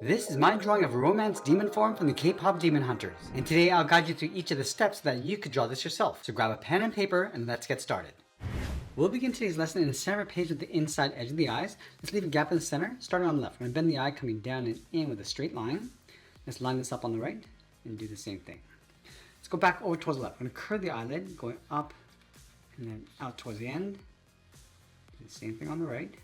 This is my drawing of a romance demon form from the K-pop Demon Hunters, and today I'll guide you through each of the steps so that you could draw this yourself. So grab a pen and paper and let's get started. We'll begin today's lesson in the center of the page with the inside edge of the eyes. Let's leave a gap in the center, starting on the left. I'm going to bend the eye coming down and in with a straight line. Let's line this up on the right and do the same thing. Let's go back over towards the left. I'm going to curve the eyelid, going up and then out towards the end. Do the same thing on the right.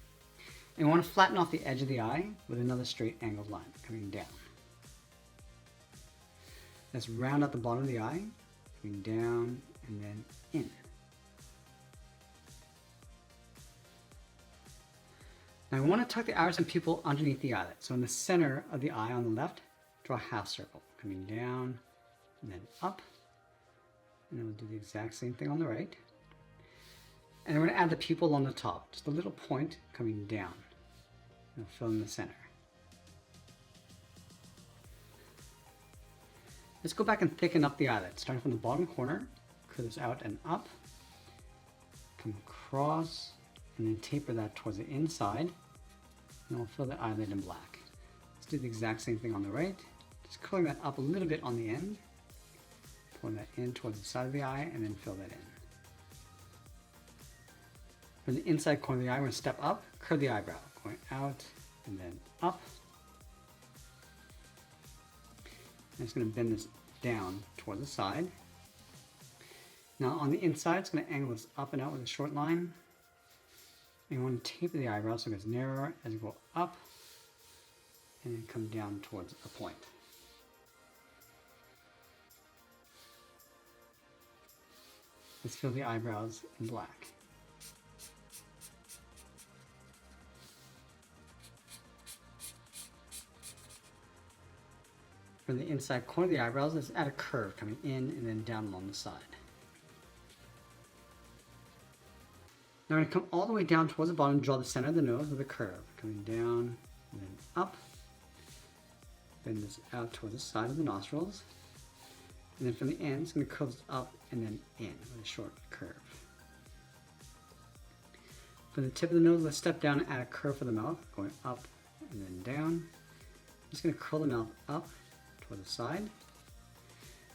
And we want to flatten off the edge of the eye with another straight angled line coming down. Let's round out the bottom of the eye, coming down and then in. Now we want to tuck the iris and pupil underneath the eyelid. So in the center of the eye on the left, draw a half circle, coming down and then up. And then we'll do the exact same thing on the right. And we're going to add the pupil on the top, just a little point coming down. And fill in the center. Let's go back and thicken up the eyelid, starting from the bottom corner, curve this out and up, come across, and then taper that towards the inside, and we'll fill the eyelid in black. Let's do the exact same thing on the right, just curling that up a little bit on the end, pulling that in towards the side of the eye, and then fill that in. From the inside corner of the eye, we're going to step up, curve the eyebrow, going out and then up. I'm just going to bend this down toward the side. Now on the inside, it's going to angle this up and out with a short line. And you want to taper the eyebrow so it gets narrower as you go up and then come down towards a point. Let's fill the eyebrows in black. From the inside corner of the eyebrows, let's add a curve coming in and then down along the side. Now we're going to come all the way down towards the bottom and draw the center of the nose with a curve, coming down and then up. Bend this out towards the side of the nostrils. And then from the end, it's going to curve this up and then in with a short curve. From the tip of the nose, let's step down and add a curve for the mouth, going up and then down. I'm just going to curl the mouth up toward the side.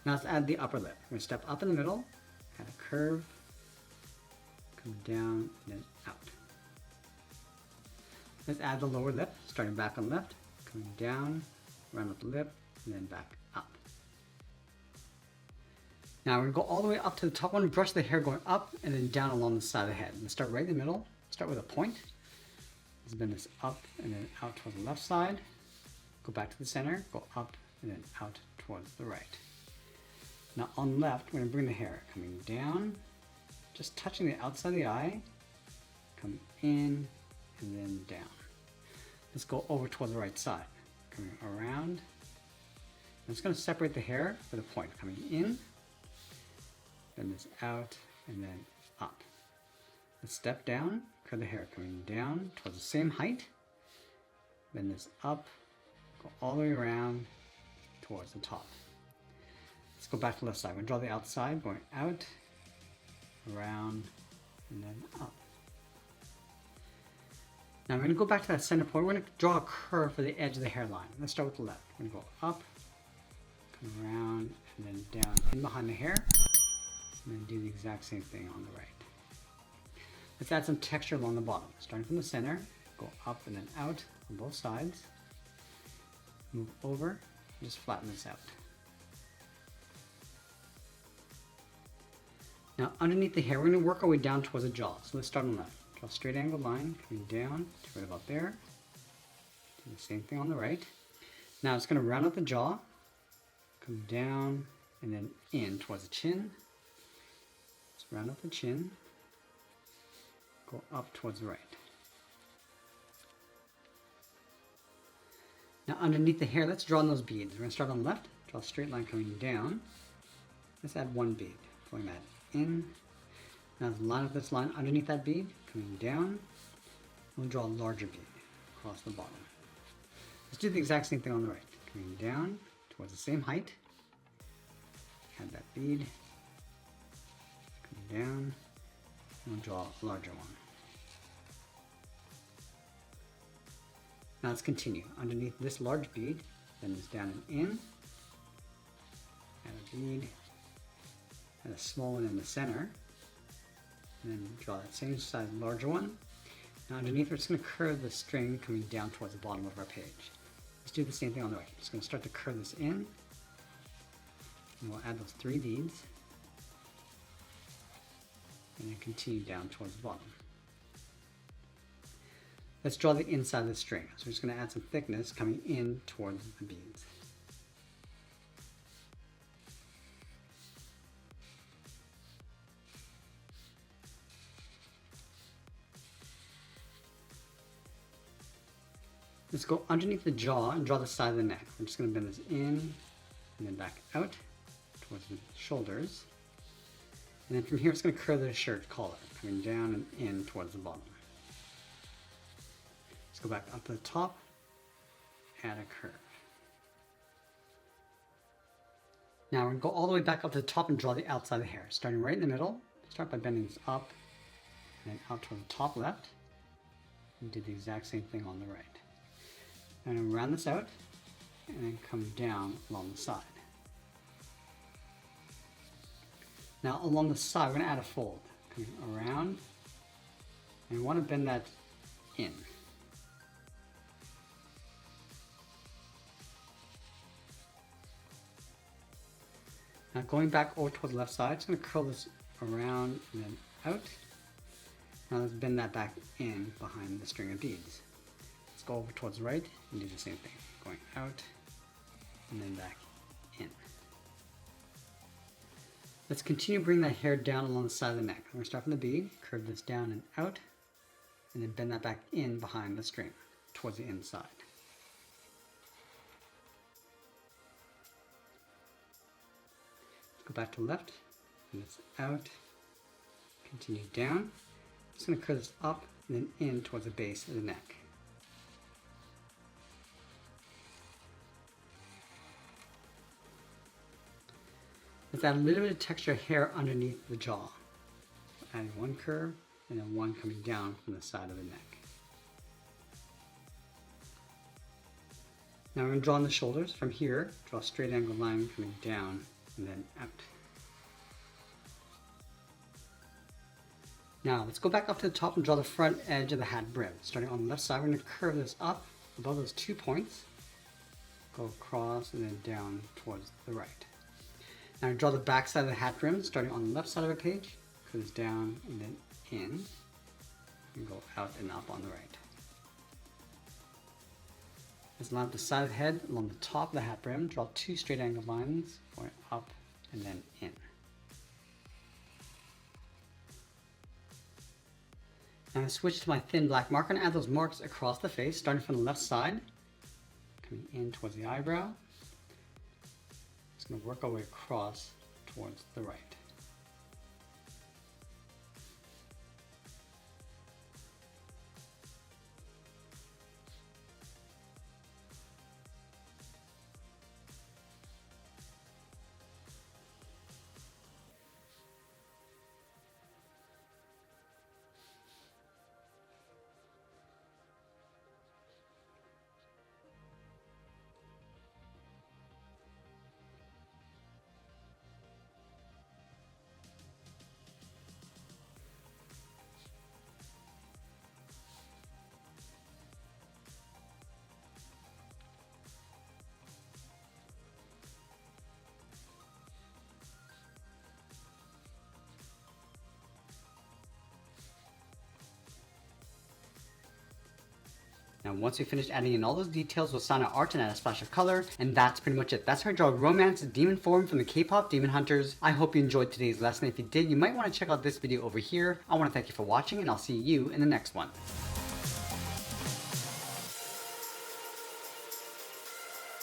Now let's add the upper lip. We're going to step up in the middle, add a curve, come down, and then out. Let's add the lower lip, starting back on the left, coming down, round up the lip, and then back up. Now we're going to go all the way up to the top one, brush the hair going up and then down along the side of the head. Let's start right in the middle, start with a point. Let's bend this up and then out toward the left side. Go back to the center, go up and then out towards the right. Now on the left, we're going to bring the hair coming down, just touching the outside of the eye, come in and then down. Let's go over towards the right side, coming around. I'm just going to separate the hair with a point coming in, then this out and then up. Let's step down, curve the hair coming down towards the same height, then this up, go all the way around towards the top. Let's go back to the left side. We're going to draw the outside, going out, around, and then up. Now we're going to go back to that center point. We're going to draw a curve for the edge of the hairline. Let's start with the left. We're going to go up, come around, and then down in behind the hair, and then do the exact same thing on the right. Let's add some texture along the bottom. Starting from the center, go up and then out on both sides. Move over, just flatten this out. Now underneath the hair, we're going to work our way down towards the jaw. So let's start on the left. Draw a straight angled line coming down to right about there. Do the same thing on the right. Now it's going to round out the jaw, come down and then in towards the chin. Let's round out the chin, go up towards the right. Now underneath the hair, let's draw in those beads. We're going to start on the left, draw a straight line coming down. Let's add one bead, pulling that in. Now let's line up this line underneath that bead, coming down. We'll draw a larger bead across the bottom. Let's do the exact same thing on the right. Coming down towards the same height. Add that bead, coming down, and we'll draw a larger one. Now let's continue. Underneath this large bead, bend this down and in. Add a bead. Add a small one in the center. And then draw that same size larger one. Now underneath, we're just going to curve the string coming down towards the bottom of our page. Let's do the same thing on the right. Just going to start to curve this in. And we'll add those 3 beads. And then continue down towards the bottom. Let's draw the inside of the string. So we're just going to add some thickness coming in towards the beads. Let's go underneath the jaw and draw the side of the neck. We're just going to bend this in and then back out towards the shoulders. And then from here, it's going to curve the shirt collar, coming down and in towards the bottom. Let's go back up to the top, add a curve. Now we're going to go all the way back up to the top and draw the outside of the hair, starting right in the middle. Start by bending this up and then out toward the top left. And do the exact same thing on the right. And round this out and then come down along the side. Now along the side, we're going to add a fold. Coming around, and we want to bend that in. Now going back over towards the left side, it's going to curl this around and then out. Now let's bend that back in behind the string of beads. Let's go over towards the right and do the same thing. Going out and then back in. Let's continue bringing that hair down along the side of the neck. I'm going to start from the bead, curve this down and out, and then bend that back in behind the string towards the inside. Go back to the left, and it's out, continue down. Just going to curve this up and then in towards the base of the neck. Let's add a little bit of texture hair underneath the jaw. Adding one curve and then one coming down from the side of the neck. Now we're going to draw on the shoulders. From here, draw a straight angle line coming down and then out. Now let's go back up to the top and draw the front edge of the hat brim. Starting on the left side, we're going to curve this up above those 2 points. Go across and then down towards the right. Now draw the back side of the hat brim, starting on the left side of the page, curve this down and then in, and go out and up on the right. Let's line up the side of the head along the top of the hat brim, draw 2 straight angled lines, going up and then in. Now I switch to my thin black marker and add those marks across the face, starting from the left side, coming in towards the eyebrow. Just going to work our way across towards the right. Now once we finished adding in all those details, we'll sign our art and add a splash of color, and that's pretty much it. That's how I draw Romance Demon Form from the K-pop Demon Hunters. I hope you enjoyed today's lesson. If you did, you might want to check out this video over here. I want to thank you for watching, and I'll see you in the next one.